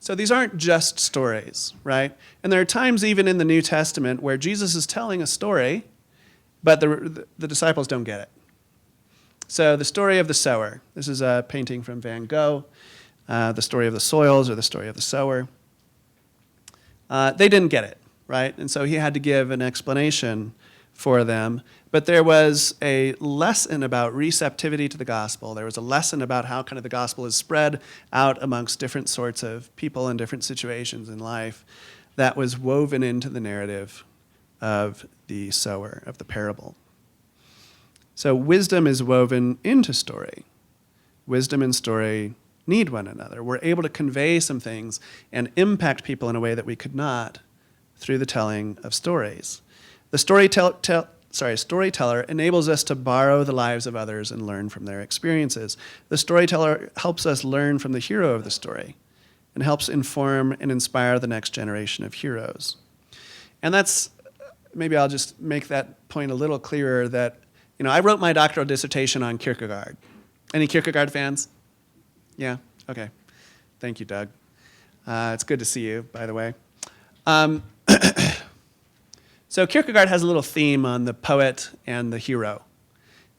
So these aren't just stories, right? And there are times even in the New Testament where Jesus is telling a story, but the disciples don't get it. So the story of the sower. This is a painting from Van Gogh. The story of the soils, or the story of the sower. They didn't get it, right? And so he had to give an explanation for them. But there was a lesson about receptivity to the gospel. There was a lesson about how kind of the gospel is spread out amongst different sorts of people and different situations in life that was woven into the narrative of the sower, of the parable. So wisdom is woven into story. Wisdom and story need one another. We're able to convey some things and impact people in a way that we could not through the telling of stories. The storyteller enables us to borrow the lives of others and learn from their experiences. The storyteller helps us learn from the hero of the story and helps inform and inspire the next generation of heroes. And that's, maybe I'll just make that point a little clearer, that, I wrote my doctoral dissertation on Kierkegaard. Any Kierkegaard fans? Yeah? Okay. Thank you, Doug. It's good to see you, by the way. So Kierkegaard has a little theme on the poet and the hero,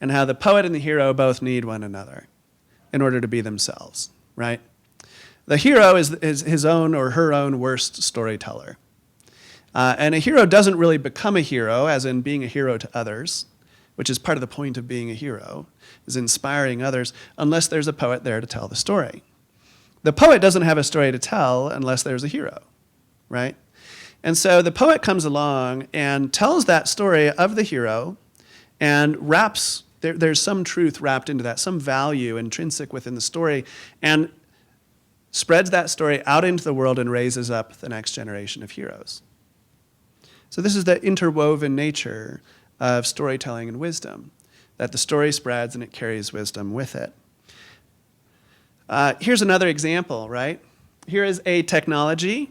and how the poet and the hero both need one another in order to be themselves, right? The hero is his own or her own worst storyteller. And a hero doesn't really become a hero, as in being a hero to others, which is part of the point of being a hero, is inspiring others, unless there's a poet there to tell the story. The poet doesn't have a story to tell unless there's a hero, right? And so the poet comes along and tells that story of the hero and wraps, there's some truth wrapped into that, some value intrinsic within the story, and spreads that story out into the world and raises up the next generation of heroes. So this is the interwoven nature of storytelling and wisdom, that the story spreads and it carries wisdom with it. Here's another example, right? Here is a technology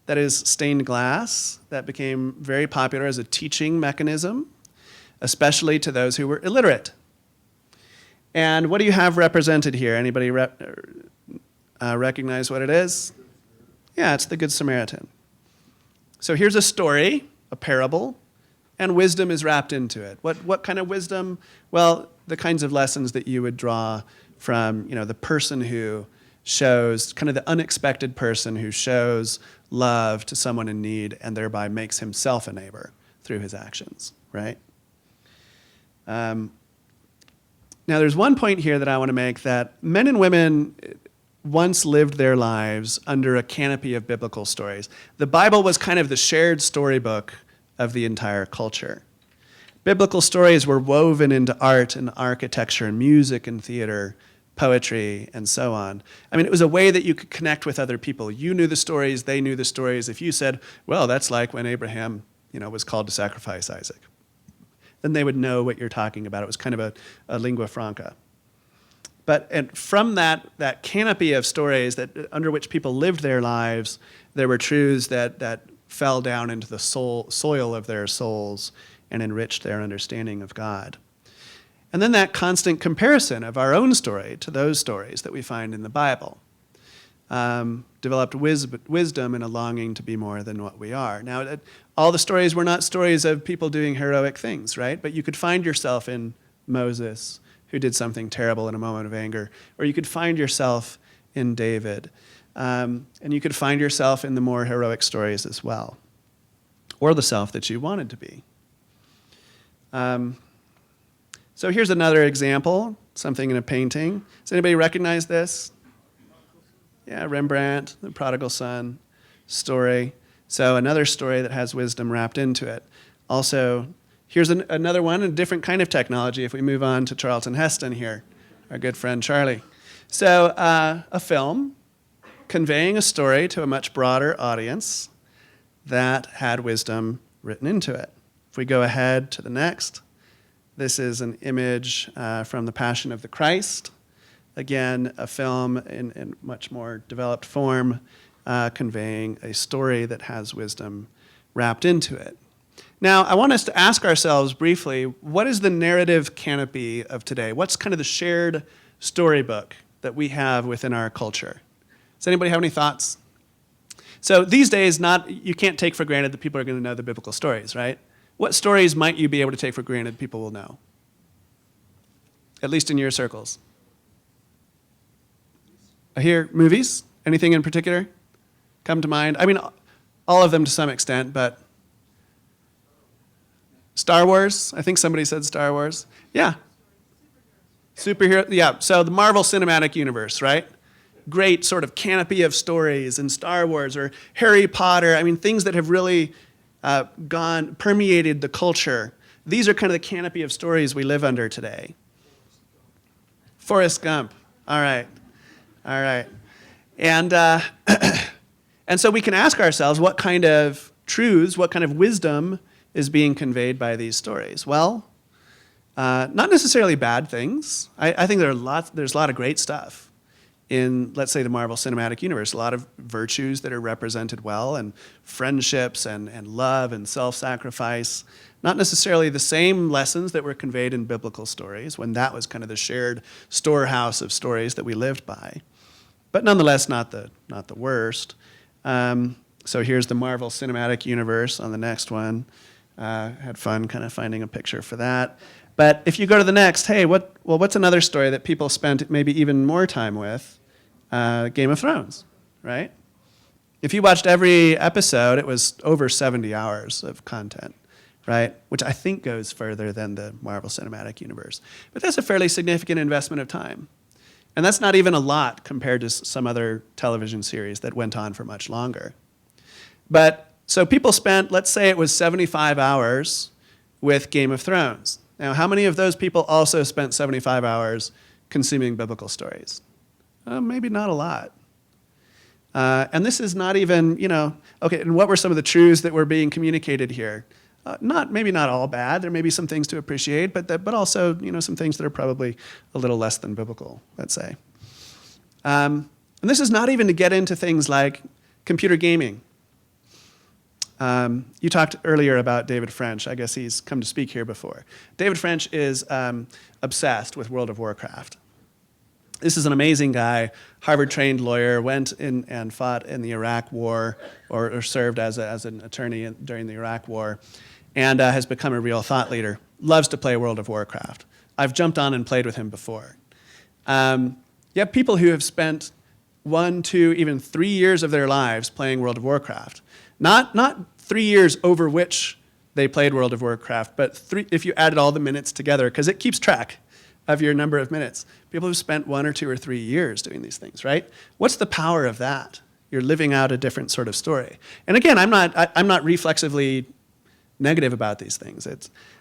that is stained glass that became very popular as a teaching mechanism, especially to those who were illiterate. And what do you have represented here? Anybody recognize what it is? Yeah, it's the Good Samaritan. So here's a story, a parable, and wisdom is wrapped into it. What kind of wisdom? Well, the kinds of lessons that you would draw from, the person who shows, kind of the unexpected person who shows love to someone in need and thereby makes himself a neighbor through his actions, right? Now, there's one point here that I want to make, that men and women once lived their lives under a canopy of biblical stories. The Bible was kind of the shared storybook of the entire culture. Biblical stories were woven into art and architecture and music and theater, poetry, and so on. I mean, it was a way that you could connect with other people. You knew the stories, they knew the stories. If you said, well, that's like when Abraham, was called to sacrifice Isaac, then they would know what you're talking about. It was kind of a lingua franca. And from that canopy of stories that under which people lived their lives, there were truths that fell down into the soil of their souls and enriched their understanding of God. And then that constant comparison of our own story to those stories that we find in the Bible developed wisdom and a longing to be more than what we are. Now, all the stories were not stories of people doing heroic things, right? But you could find yourself in Moses, who did something terrible in a moment of anger, or you could find yourself in David, and you could find yourself in the more heroic stories as well, or the self that you wanted to be. So here's another example, something in a painting. Does anybody recognize this? Yeah, Rembrandt, the prodigal son story. So another story that has wisdom wrapped into it. Also, here's another one, a different kind of technology, if we move on to Charlton Heston here, our good friend Charlie. So a film conveying a story to a much broader audience that had wisdom written into it. If we go ahead to the next, this is an image from The Passion of the Christ. Again, a film in much more developed form, conveying a story that has wisdom wrapped into it. Now, I want us to ask ourselves briefly, what is the narrative canopy of today? What's kind of the shared storybook that we have within our culture? Does anybody have any thoughts? So these days, you can't take for granted that people are going to know the biblical stories, right? What stories might you be able to take for granted people will know? At least in your circles. I hear movies. Anything in particular come to mind? I mean, all of them to some extent, but Star Wars. I think somebody said Star Wars. Yeah. Superhero. Yeah. So the Marvel Cinematic Universe, right? Great sort of canopy of stories in Star Wars or Harry Potter. I mean, things that have really permeated the culture. These are kind of the canopy of stories we live under today. Forrest Gump. All right. And and so we can ask ourselves what kind of truths, what kind of wisdom is being conveyed by these stories. Well, not necessarily bad things. I think there's a lot of great stuff in, let's say, the Marvel Cinematic Universe. A lot of virtues that are represented well, and friendships and love and self-sacrifice. Not necessarily the same lessons that were conveyed in biblical stories, when that was kind of the shared storehouse of stories that we lived by. But nonetheless, not the worst. So here's the Marvel Cinematic Universe on the next one. Had fun kind of finding a picture for that. But if you go to the next, hey, what's another story that people spent maybe even more time with? Game of Thrones, right? If you watched every episode, it was over 70 hours of content, right? Which I think goes further than the Marvel Cinematic Universe. But that's a fairly significant investment of time. And that's not even a lot compared to some other television series that went on for much longer. But so people spent, let's say it was 75 hours with Game of Thrones. Now, how many of those people also spent 75 hours consuming biblical stories? Maybe not a lot. And this is not even, okay, and what were some of the truths that were being communicated here? Maybe not all bad. There may be some things to appreciate, but also, some things that are probably a little less than biblical, let's say. And this is not even to get into things like computer gaming. You talked earlier about David French. I guess he's come to speak here before. David French is obsessed with World of Warcraft. This is an amazing guy, Harvard-trained lawyer, went in and fought in the Iraq War, or served as an attorney during the Iraq War, and has become a real thought leader. Loves to play World of Warcraft. I've jumped on and played with him before. You have people who have spent 1, 2, even 3 years of their lives playing World of Warcraft. Not 3 years over which they played World of Warcraft, but if you added all the minutes together, because it keeps track of your number of minutes. People who've spent 1 or 2 or 3 years doing these things, right? What's the power of that? You're living out a different sort of story. And again, I'm not reflexively negative about these things.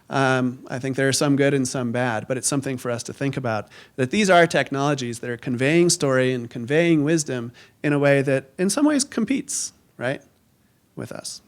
I think there are some good and some bad, but it's something for us to think about, that these are technologies that are conveying story and conveying wisdom in a way that in some ways competes, right, with us.